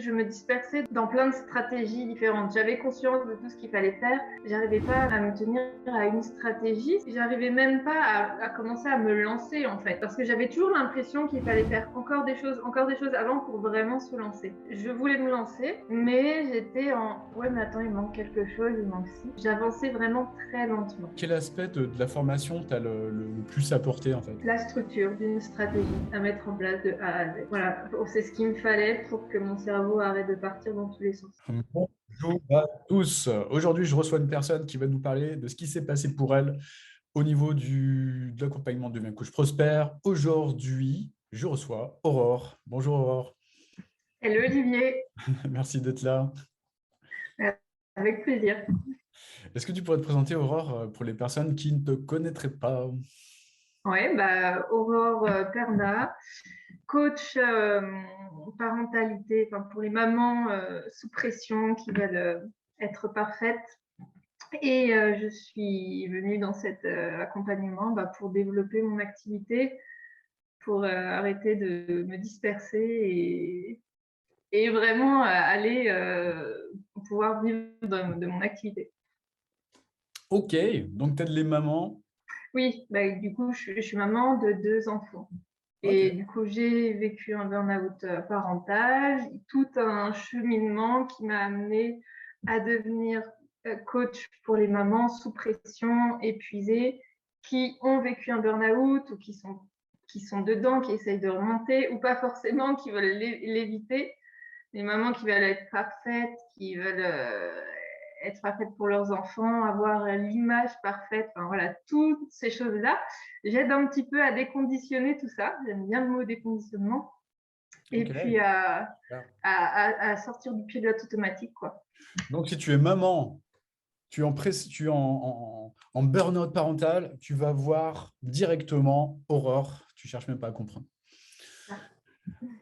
je me dispersais dans plein de stratégies différentes. J'avais conscience de tout ce qu'il fallait faire. J'arrivais pas à me tenir à une stratégie. J'arrivais même pas à commencer à me lancer en fait. Parce que j'avais toujours l'impression qu'il fallait faire encore des choses avant pour vraiment se lancer. Je voulais me lancer, mais j'étais en ouais, mais attends, il manque quelque chose, il manque ci. J'avançais vraiment très lentement. Quel aspect de la formation t'as le plus apporté en fait? La structure d'une stratégie à mettre en place de A à Z. Voilà, c'est ce qu'il me fallait pour que mon cerveau arrête de partir dans tous les sens. Bonjour à tous. Aujourd'hui, je reçois une personne qui va nous parler de ce qui s'est passé pour elle au niveau de l'accompagnement de Devient Coach Prospère. Aujourd'hui, je reçois Aurore. Bonjour Aurore. Hello Olivier, Merci d'être là. avec plaisir. Est-ce que tu pourrais te présenter Aurore pour les personnes qui ne te connaîtraient pas? Ouais, Aurore Perna, coach parentalité, enfin, pour les mamans sous pression qui veulent être parfaites. Et je suis venue dans cet accompagnement pour développer mon activité, pour arrêter de me disperser et vraiment aller pouvoir vivre de mon activité. Ok, donc tu aides les mamans. Oui, du coup, je suis maman de 2 enfants. Ok. Et du coup, j'ai vécu un burn-out parental, tout un cheminement qui m'a amené à devenir coach pour les mamans sous pression, épuisées, qui ont vécu un burn-out ou qui sont dedans, qui essayent de remonter, ou pas forcément, qui veulent l'éviter. Les mamans qui veulent être parfaites, qui veulent être parfaites pour leurs enfants, avoir l'image parfaite, enfin voilà, toutes ces choses-là. J'aide un petit peu à déconditionner tout ça. J'aime bien le mot déconditionnement. Et Ok. puis Super. à sortir du pilote automatique, quoi. Donc si tu es maman, tu es en burn-out parental, tu vas voir directement Aurore. Tu cherches même pas à comprendre.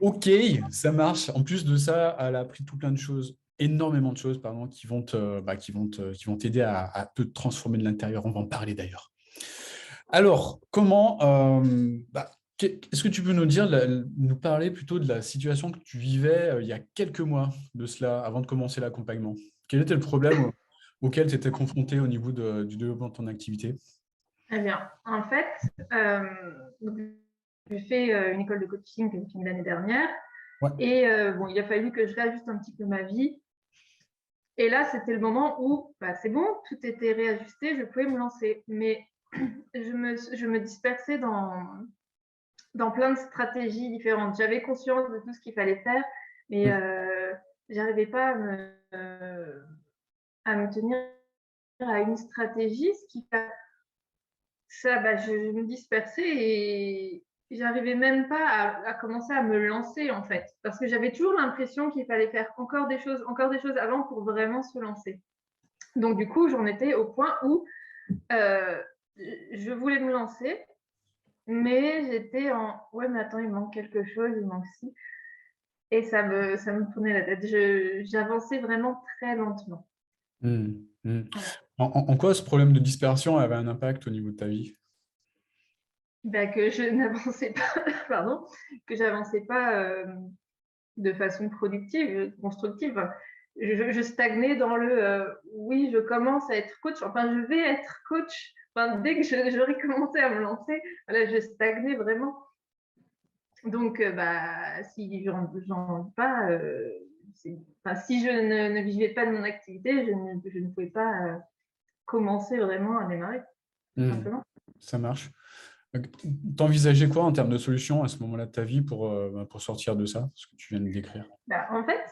Ok, ça marche. En plus de ça, elle a appris tout plein de choses, énormément de choses, pardon, qui vont t'aider à te transformer de l'intérieur. On va en parler d'ailleurs. Alors, est-ce que tu peux nous dire, nous parler plutôt de la situation que tu vivais il y a quelques mois de cela, avant de commencer l'accompagnement? Quel était le problème auquel tu étais confronté au niveau du développement de ton activité? Très bien. En fait, j'ai fait une école de coaching que j'ai finie l'année dernière. Ouais. Et il a fallu que je réajuste un petit peu ma vie. Et là, c'était le moment où c'est bon, tout était réajusté, je pouvais me lancer. Mais je me dispersais dans plein de stratégies différentes. J'avais conscience de tout ce qu'il fallait faire, mais j'arrivais pas à me tenir à une stratégie, ce qui fait ça, je me dispersais et j'arrivais même pas à commencer à me lancer en fait, parce que j'avais toujours l'impression qu'il fallait faire encore des choses avant pour vraiment se lancer. Donc du coup, j'en étais au point où je voulais me lancer, mais j'étais en ouais, mais attends, il manque quelque chose, il manque ci. Et ça me tournait la tête. J'avançais vraiment très lentement. Hmm, hmm. Voilà. En quoi ce problème de dispersion avait un impact au niveau de ta vie? Que je n'avançais pas, pardon, que j'avançais pas de façon productive, constructive. Je stagnais dans le oui, je commence à être coach, enfin, je vais être coach. Enfin, dès que j'aurais commencé à me lancer, voilà, je stagnais vraiment. Donc, si j'en vis pas, si je ne vivais pas de mon activité, je ne pouvais pas commencer vraiment à démarrer, tout Hmm, simplement. ça marche. T'envisageais quoi en termes de solutions à ce moment-là de ta vie pour sortir de ça, ce que tu viens de décrire? En fait,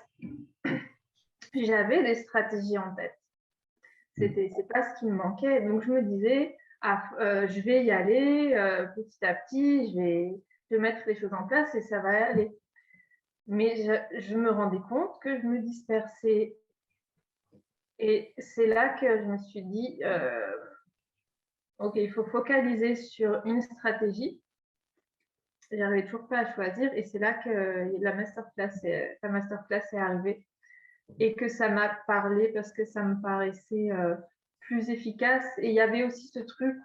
j'avais des stratégies en tête. Hmm. C'est pas ce qui me manquait. Donc, je me disais, je vais y aller petit à petit, je vais mettre les choses en place et ça va aller. Mais je me rendais compte que je me dispersais. Et c'est là que je me suis dit, OK, il faut focaliser sur une stratégie. J'arrivais toujours pas à choisir et c'est là que ta masterclass est arrivée et que ça m'a parlé parce que ça me paraissait plus efficace. Et il y avait aussi ce truc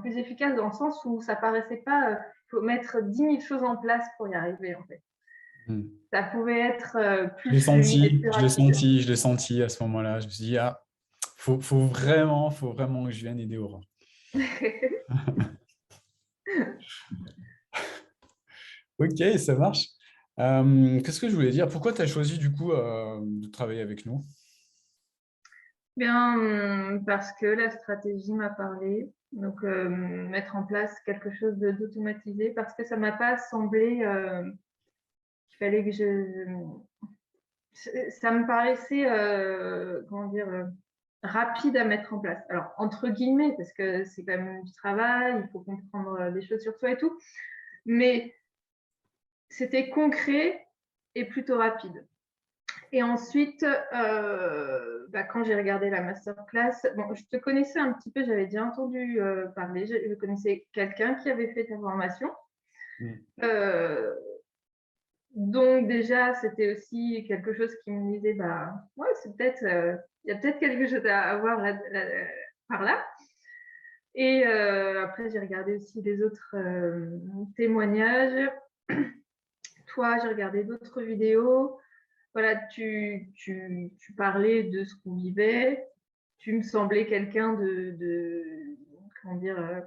plus efficace dans le sens où ça paraissait pas, il faut mettre 10 000 choses en place pour y arriver en fait. Ça pouvait être plus fluide et plus Je l'ai rapide. senti, je l'ai senti à ce moment-là. Je me suis dit, ah, faut vraiment que je vienne aider Aurore. Ok, ça marche. Qu'est-ce que je voulais dire? Pourquoi tu as choisi du coup de travailler avec nous? Bien, parce que la stratégie m'a parlé. Donc, mettre en place quelque chose d'automatisé, parce que ça m'a pas semblé qu'il fallait que ça me paraissait, comment dire, rapide à mettre en place. Alors, entre guillemets, parce que c'est quand même du travail, il faut comprendre des choses sur soi et tout, mais c'était concret et plutôt rapide. Et ensuite, quand j'ai regardé la masterclass, bon, je te connaissais un petit peu, j'avais déjà entendu parler, je connaissais quelqu'un qui avait fait ta formation. Mm. Donc déjà, c'était aussi quelque chose qui me disait, bah ouais, c'est peut-être, il y a peut-être quelque chose à avoir par là. Et après, j'ai regardé aussi les autres témoignages. Toi, j'ai regardé d'autres vidéos. Voilà, tu parlais de ce qu'on vivait. Tu me semblais quelqu'un comment dire,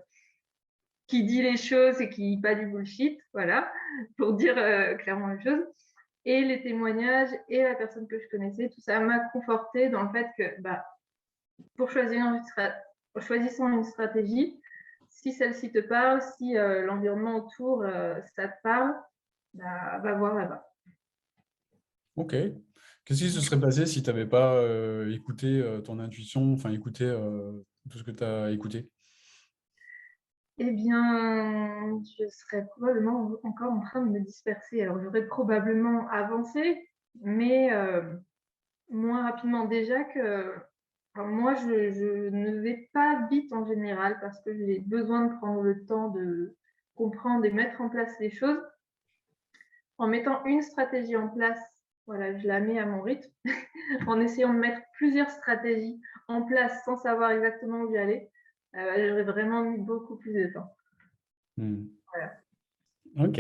qui dit les choses et qui dit pas du bullshit, voilà, pour dire clairement les choses. Et les témoignages et la personne que je connaissais, tout ça m'a conforté dans le fait que pour choisissant une stratégie, si celle-ci te parle, si l'environnement autour, ça te parle, va voir là-bas. Ok. Qu'est-ce qui se serait passé si tu n'avais pas écouté ton intuition, enfin écouté tout ce que tu as écouté? Eh bien, je serais probablement encore en train de me disperser. Alors, j'aurais probablement avancé, mais moins rapidement déjà que... Enfin, moi, je ne vais pas vite en général parce que j'ai besoin de prendre le temps de comprendre et mettre en place les choses. En mettant une stratégie en place, voilà, je la mets à mon rythme. En essayant de mettre plusieurs stratégies en place sans savoir exactement où y aller, j'aurais vraiment mis beaucoup plus de temps. Voilà. Ok,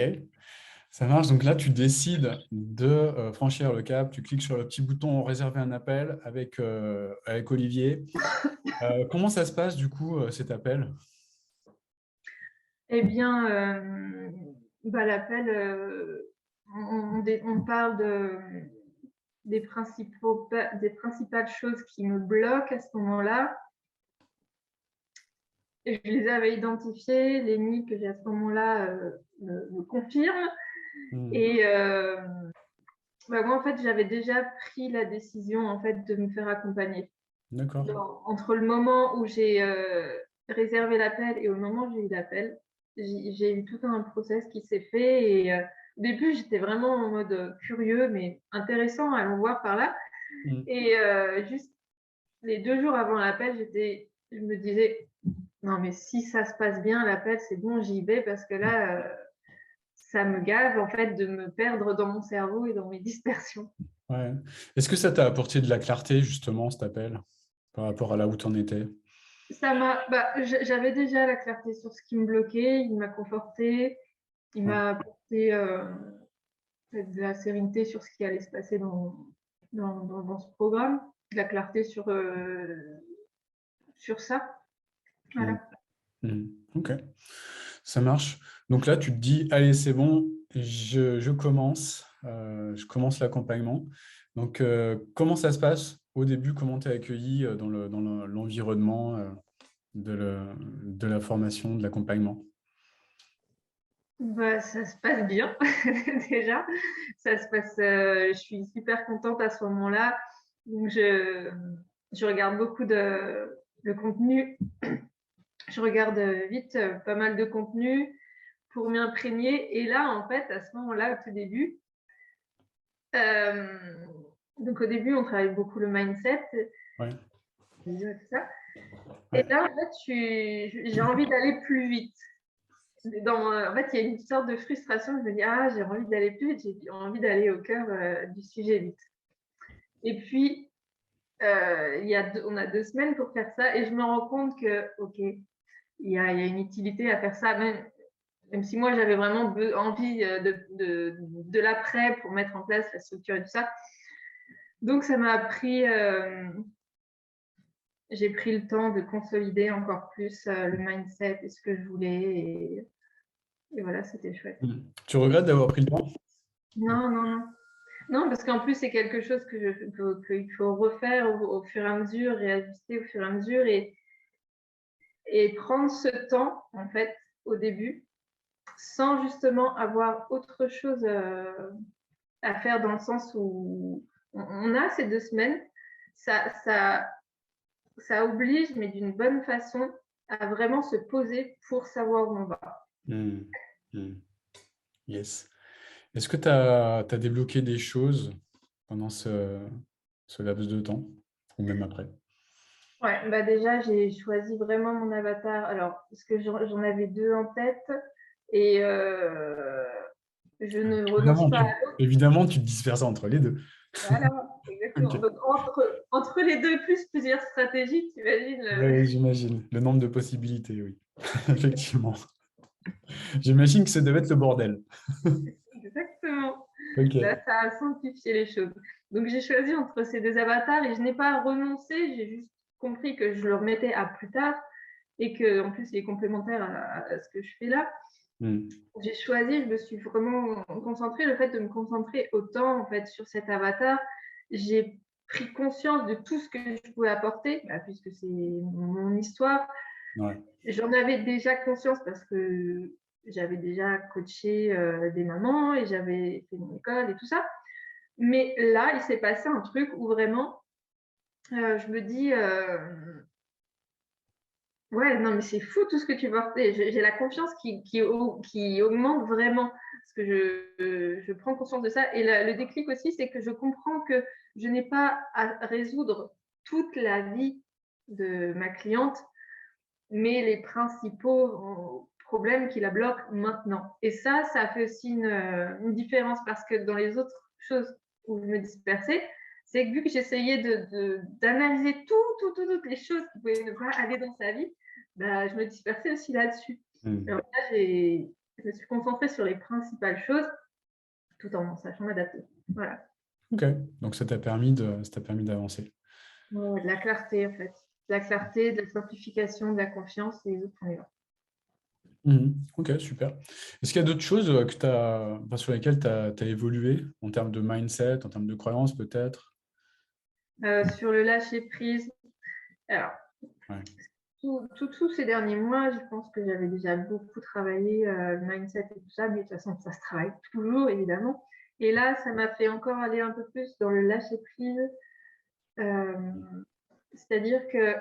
ça marche. Donc là, tu décides de franchir le cap. Tu cliques sur le petit bouton réserver un appel avec Olivier. Comment ça se passe du coup cet appel? Eh bien, l'appel, on parle des principales choses qui me bloquent à ce moment-là. Je les avais identifiées, les nids que j'ai à ce moment-là me confirment. Hmm. Et moi, en fait, j'avais déjà pris la décision en fait, de me faire accompagner. D'accord. Entre le moment où j'ai réservé l'appel et au moment où j'ai eu l'appel, j'ai eu tout un process qui s'est fait. Et au début, j'étais vraiment en mode curieux, mais intéressant, allons voir par là. Hmm. Et juste les 2 jours avant l'appel, je me disais, non, mais si ça se passe bien, l'appel, c'est bon, j'y vais, parce que là, ça me gave en fait de me perdre dans mon cerveau et dans mes dispersions. Ouais. Est-ce que ça t'a apporté de la clarté justement cet appel par rapport à là où tu en étais? J'avais déjà la clarté sur ce qui me bloquait, il m'a conforté, il Ouais. m'a apporté de la sérénité sur ce qui allait se passer dans ce programme, de la clarté sur ça. Hmm. Voilà. Hmm. Ok, ça marche. Donc là, tu te dis, allez, c'est bon, je commence l'accompagnement. Donc, comment ça se passe au début? Comment tu es accueilli dans l'environnement de la formation, de l'accompagnement? Ça se passe bien déjà. Ça se passe. Je suis super contente à ce moment-là. Donc je regarde beaucoup de contenu. Je regarde vite pas mal de contenu pour m'imprégner. Et là, en fait, à ce moment-là, au tout début, euh, donc au début, on travaille beaucoup le mindset, Ouais, tout ça. Et ouais. là, en fait, j'ai envie d'aller plus vite. En fait, il y a une sorte de frustration. Je me dis, ah, j'ai envie d'aller plus vite, j'ai envie d'aller au cœur du sujet vite. Et puis, on a 2 semaines pour faire ça, et je me rends compte que, ok, il y a une utilité à faire ça. Même Même si moi, j'avais vraiment envie de l'après pour mettre en place la structure et tout ça. Donc, ça m'a pris... j'ai pris le temps de consolider encore plus le mindset et ce que je voulais. Et voilà, c'était chouette. Tu regrettes d'avoir pris le temps? Non, non, non. Non, parce qu'en plus, c'est quelque chose qu'il faut refaire au fur et à mesure, réajuster au fur et à mesure et prendre ce temps, en fait, au début, sans justement avoir autre chose à faire dans le sens où on a ces 2 semaines, ça oblige, mais d'une bonne façon, à vraiment se poser pour savoir où on va. Yes. Est-ce que tu as débloqué des choses pendant ce laps de temps, ou même après? Ouais, bah déjà, j'ai choisi vraiment mon avatar. Alors, parce que j'en avais 2 en tête et je ne renonce Évidemment, pas. évidemment, tu te disperses entre les deux. Voilà, exactement. Ok. Donc, entre les deux, plus plusieurs stratégies, tu imagines Ouais, j'imagine. Le nombre de possibilités, oui. Effectivement. J'imagine que ça devait être le bordel. Exactement. Ok. Là, ça a simplifié les choses. Donc, j'ai choisi entre ces 2 avatars et je n'ai pas renoncé. J'ai juste compris que je le remettais à plus tard et qu'en plus, il est complémentaire à ce que je fais là. J'ai choisi, je me suis vraiment concentrée, le fait de me concentrer autant en fait sur cet avatar, j'ai pris conscience de tout ce que je pouvais apporter, puisque c'est mon histoire. Ouais. J'en avais déjà conscience parce que j'avais déjà coaché des mamans et j'avais fait mon école et tout ça. Mais là, il s'est passé un truc où vraiment, je me dis, ouais, non, mais c'est fou tout ce que tu portes. J'ai la confiance qui augmente vraiment parce que je prends conscience de ça. Et le déclic aussi, c'est que je comprends que je n'ai pas à résoudre toute la vie de ma cliente, mais les principaux problèmes qui la bloquent maintenant. Et ça fait aussi une différence parce que dans les autres choses où je me dispersais, c'est que vu que j'essayais d'analyser toutes les choses qui pouvaient ne pas aller dans sa vie, bah, je me dispersais aussi là-dessus. Alors là, je me suis concentrée sur les principales choses tout en sachant m'adapter. Voilà. Ok. Donc ça t'a permis d'avancer. Ouais, de la clarté, en fait. De la clarté, de la simplification, de la confiance, et les autres, on y va. Ok, super. Est-ce qu'il y a d'autres choses sur lesquelles tu as évolué en termes de mindset, en termes de croyances peut-être? Sur le lâcher prise, alors, Ouais. tous ces derniers mois, je pense que j'avais déjà beaucoup travaillé le mindset et tout ça, mais de toute façon, ça se travaille toujours, évidemment. Et là, ça m'a fait encore aller un peu plus dans le lâcher prise. C'est-à-dire que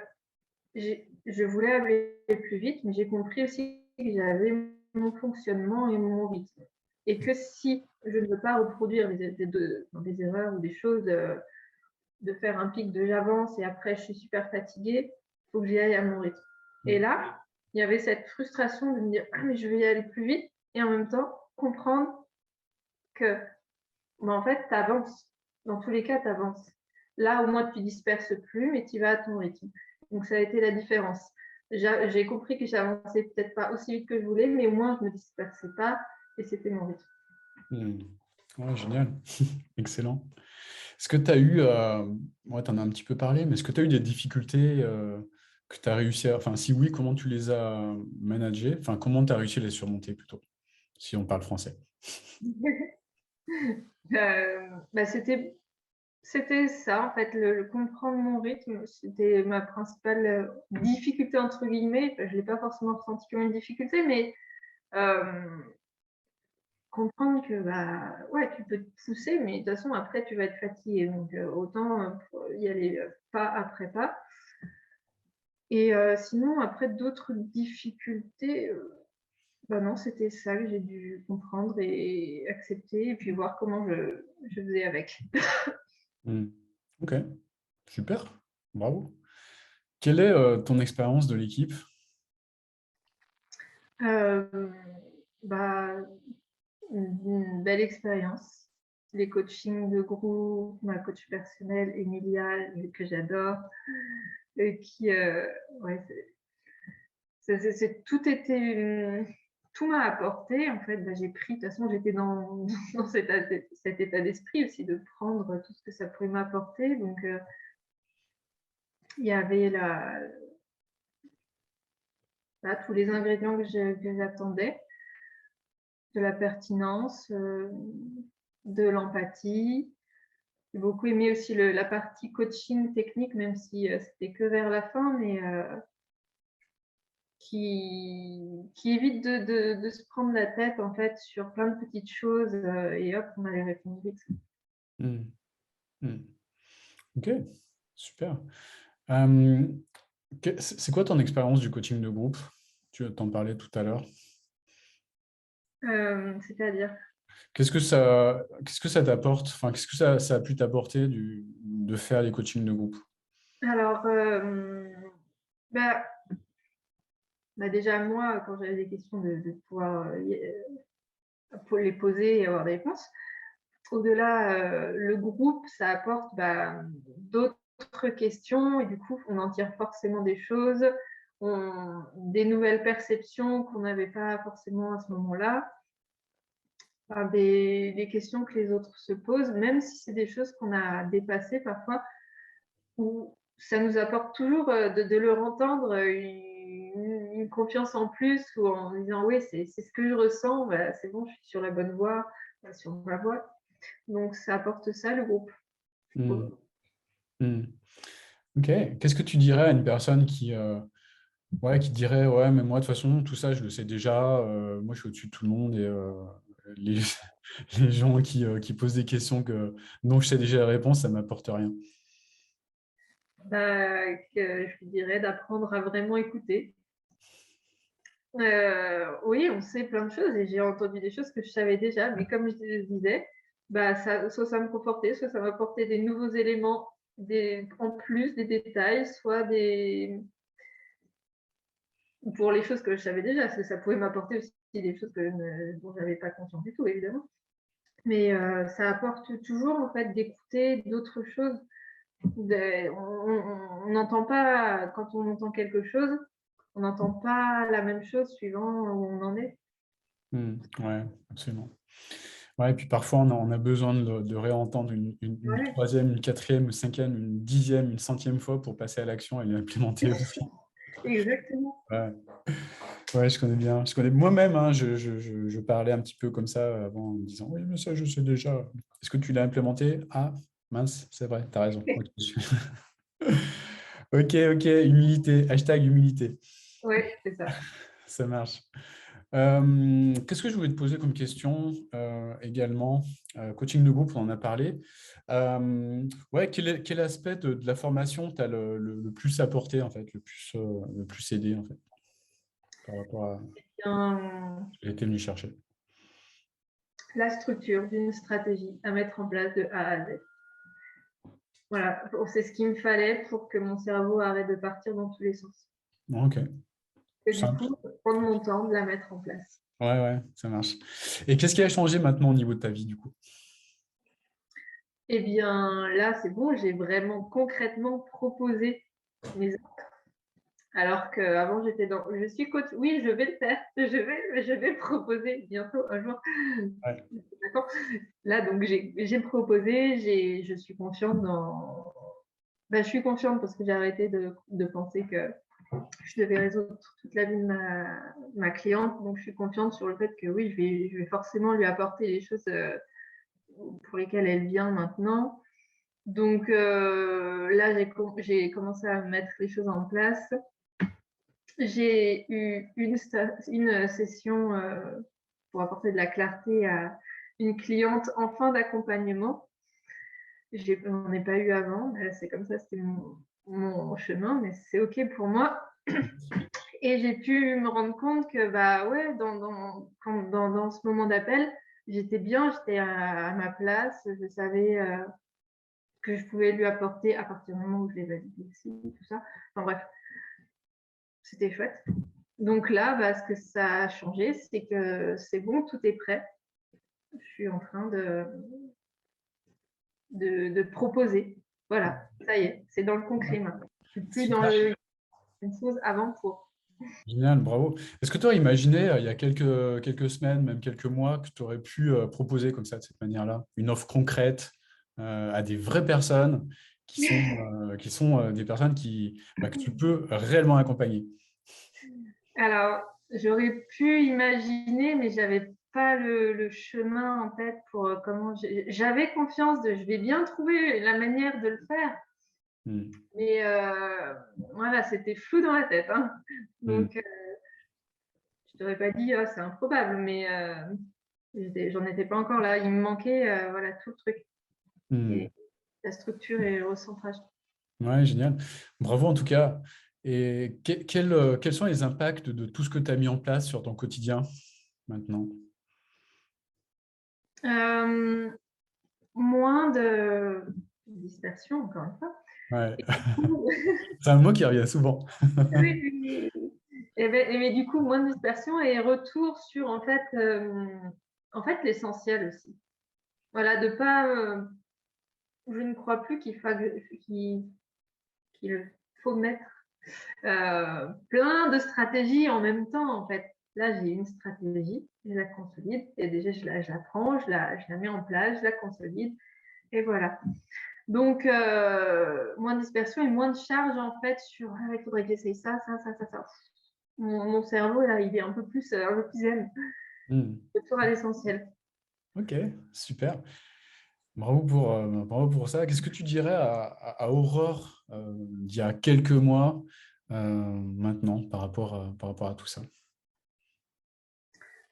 je voulais aller plus vite, mais j'ai compris aussi que j'avais mon fonctionnement et mon rythme. Et que si je ne veux pas reproduire des erreurs ou des choses, de faire un pic de j'avance et après je suis super fatiguée, il faut que j'y aille à mon rythme. Et là, il y avait cette frustration de me dire ah mais je vais y aller plus vite et en même temps comprendre que en fait tu avances. Dans tous les cas, tu avances. Là, au moins, tu disperses plus, mais tu vas à ton rythme. Donc, ça a été la différence. J'ai compris que j'avançais peut-être pas aussi vite que je voulais, mais au moins, je ne me dispersais pas et c'était mon rythme. Ouais, génial. Excellent. Est-ce que tu as eu, ouais, tu en as un petit peu parlé, mais est-ce que tu as eu des difficultés que tu as réussi à... Enfin, si oui, comment tu les as managées? Enfin, comment tu as réussi à les surmonter plutôt, si on parle français? C'était ça, en fait, le comprendre mon rythme, c'était ma principale difficulté, entre guillemets. Je ne l'ai pas forcément ressenti comme une difficulté, mais comprendre que ouais, tu peux te pousser, mais de toute façon, après, tu vas être fatigué. Donc, autant y aller pas après pas. Et sinon, après, d'autres difficultés, non, c'était ça que j'ai dû comprendre et accepter, et puis voir comment je faisais avec. Ok, super, bravo. Quelle est ton expérience de l'équipe? Euh, bah, une belle expérience. Les coachings de groupe, ma coach personnelle, Emilia, que j'adore, qui, ouais, tout était tout m'a apporté. En fait, j'ai pris, de toute façon, j'étais dans, dans cet état d'esprit aussi de prendre tout ce que ça pouvait m'apporter. Donc, il y avait tous les ingrédients que j'attendais, de la pertinence, de l'empathie. J'ai beaucoup aimé aussi la partie coaching technique, même si c'était que vers la fin, mais qui évite de se prendre la tête en fait sur plein de petites choses et hop, on a les réponses vite. Hmm. Hmm. Ok, super. C'est quoi ton expérience du coaching de groupe? Tu t'en parlais tout à l'heure. C'est-à-dire Qu'est-ce que ça t'apporte? Enfin, qu'est-ce que ça a pu t'apporter de faire les coachings de groupe? alors, bah, déjà moi, quand j'avais des questions de pouvoir pour les poser et avoir des réponses, au-delà, le groupe, ça apporte d'autres questions et du coup, on en tire forcément des choses, des nouvelles perceptions qu'on n'avait pas forcément à ce moment-là, des questions que les autres se posent, même si c'est des choses qu'on a dépassées parfois, où ça nous apporte toujours de leur entendre une confiance en plus, ou en disant oui, c'est ce que je ressens, c'est bon, je suis sur la bonne voie, sur ma voie. Donc, ça apporte ça, le groupe. Hmm. Hmm. Ok. Qu'est-ce que tu dirais à une personne qui dirait, ouais, mais moi, de toute façon, tout ça, je le sais déjà, moi, je suis au-dessus de tout le monde et les, les gens qui posent des questions dont je sais déjà la réponse, ça ne m'apporte rien. Je lui dirais d'apprendre à vraiment écouter. Oui, on sait plein de choses et j'ai entendu des choses que je savais déjà, mais comme je le disais, soit ça me confortait, soit ça m'apportait des nouveaux éléments en plus, des détails, soit pour les choses que je savais déjà, parce que ça pouvait m'apporter aussi des choses dont je n'avais pas conscience du tout, évidemment. Mais ça apporte toujours, en fait, d'écouter d'autres choses. On n'entend pas, quand on entend quelque chose, on n'entend pas la même chose suivant où on en est. Ouais, absolument. Ouais, et puis parfois, on a besoin de réentendre une Ouais, troisième, une quatrième, une cinquième, une dixième, une centième fois pour passer à l'action et l'implémenter aussi. exactement. Ouais. Ouais, je connais bien. Je connais moi-même, hein, je parlais un petit peu comme ça avant en me disant, oui, mais ça, je sais déjà. Est-ce que tu l'as implémenté? Ah, mince, c'est vrai, tu as raison. Ok, ok, ok, humilité, hashtag humilité, Oui, c'est ça. ça marche. Qu'est-ce que je voulais te poser comme question également? Coaching de groupe, on en a parlé. Ouais, quel aspect de la formation t'as le plus apporté, en fait, le plus aidé, en fait, par rapport à Bien, ce que j'étais venu chercher? la structure d'une stratégie à mettre en place de A à Z. Voilà, c'est ce qu'il me fallait pour que mon cerveau arrête de partir dans tous les sens. Bon, ok, Et du simple. coup, prendre mon temps de la mettre en place. Ouais, ouais, ça marche. Et qu'est-ce qui a changé maintenant au niveau de ta vie, du coup? Eh bien, là, c'est bon, j'ai vraiment concrètement proposé mes actes. Alors qu'avant, j'étais dans je suis coach, oui, je vais le faire, je vais proposer bientôt un jour. Ouais. D'accord. Là, donc, j'ai proposé, je suis confiante dans. Je suis confiante parce que j'ai arrêté de penser que je devais résoudre toute la vie de ma cliente. Donc, je suis confiante sur le fait que oui, je vais forcément lui apporter les choses pour lesquelles elle vient maintenant. Donc là, j'ai commencé à mettre les choses en place. J'ai eu une session pour apporter de la clarté à une cliente en fin d'accompagnement. Je n'en ai pas eu avant, c'est comme ça, c'était mon chemin, mais c'est OK pour moi. Et j'ai pu me rendre compte que ouais, dans ce moment d'appel, j'étais bien, j'étais à ma place, je savais que je pouvais lui apporter à partir du moment où je l'ai validé aussi, tout ça. Enfin bref, c'était chouette. Donc là, ce que ça a changé, c'est que c'est bon, tout est prêt. Je suis en train de proposer. Voilà, ça y est, c'est dans le concret maintenant. Je suis plus dans Super. une chose avant pour. Génial, bravo. Est-ce que tu aurais imaginé, il y a quelques semaines, même quelques mois, que tu aurais pu proposer comme ça, de cette manière-là, une offre concrète à des vraies personnes qui sont des personnes que tu peux réellement accompagner? Alors, j'aurais pu imaginer, mais j'avais pas le chemin en tête pour comment j'avais confiance de je vais bien trouver la manière de le faire, Hmm, mais voilà, c'était flou dans la tête, hein. hmm, Donc, je t'aurais pas dit, oh, c'est improbable, mais j'en étais pas encore là. Il me manquait voilà, tout le truc, hmm. et la structure et le recentrage. Ouais, génial. Bravo en tout cas. Et quels sont les impacts de tout ce que tu as mis en place sur ton quotidien maintenant? Euh, Moins de dispersion, encore une fois. Ouais. Et du coup, C'est un mot qui revient souvent. oui, oui, oui. Mais du coup, moins de dispersion et retour sur en fait l'essentiel aussi. Voilà, de pas. Je ne crois plus qu'il faut mettre plein de stratégies en même temps. En fait, là, j'ai une stratégie, je la consolide et déjà je la prends, je la mets en place, je la consolide et voilà. Donc, moins de dispersion et moins de charge en fait sur ah, il faudrait que j'essaye ça, ça, ça, ça, ça. Mon cerveau, là, il est un peu plus zen. Hmm. Retour à l'essentiel. Ok, super. Bravo pour ça. Qu'est-ce que tu dirais à Aurore d'il y a quelques mois maintenant par rapport à tout ça?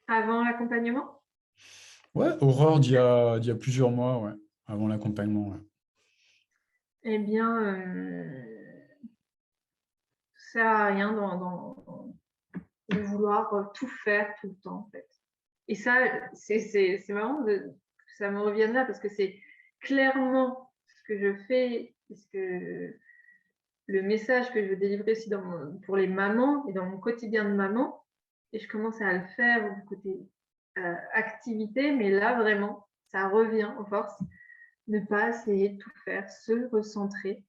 Avant l'accompagnement, Ouais, Aurore d'il y a plusieurs mois, ouais, avant l'accompagnement. Ouais. eh bien, ça sert à rien de vouloir tout faire tout le temps, en fait. Et ça, c'est marrant que ça me revienne là parce que c'est clairement ce que je fais, le message que je veux délivrer aussi pour les mamans et dans mon quotidien de maman. Et je commence à le faire du côté activité, mais là vraiment, ça revient en force. Ne pas essayer de tout faire, se recentrer.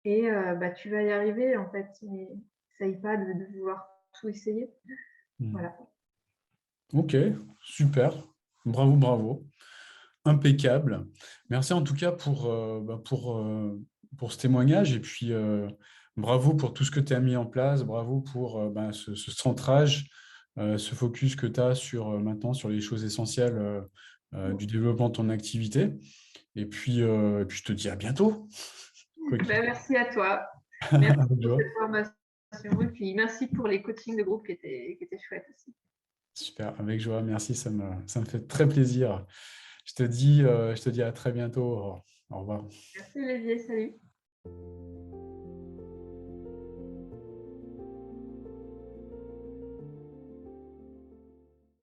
Et tu vas y arriver en fait, mais essaye pas de vouloir tout essayer. Hmm. Voilà. Ok, super. Bravo, bravo. Impeccable. Merci en tout cas pour ce témoignage et puis bravo pour tout ce que tu as mis en place, bravo pour ce centrage, ce focus que tu as sur maintenant sur les choses essentielles du développement de ton activité. Et puis je te dis à bientôt. Quoi qu'il- Merci à toi. Merci Avec pour joie. cette formation. Et puis merci pour les coachings de groupe qui étaient chouettes aussi. Super, avec joie, merci, ça me fait très plaisir. Je te dis à très bientôt. Au revoir. Merci Olivier, salut.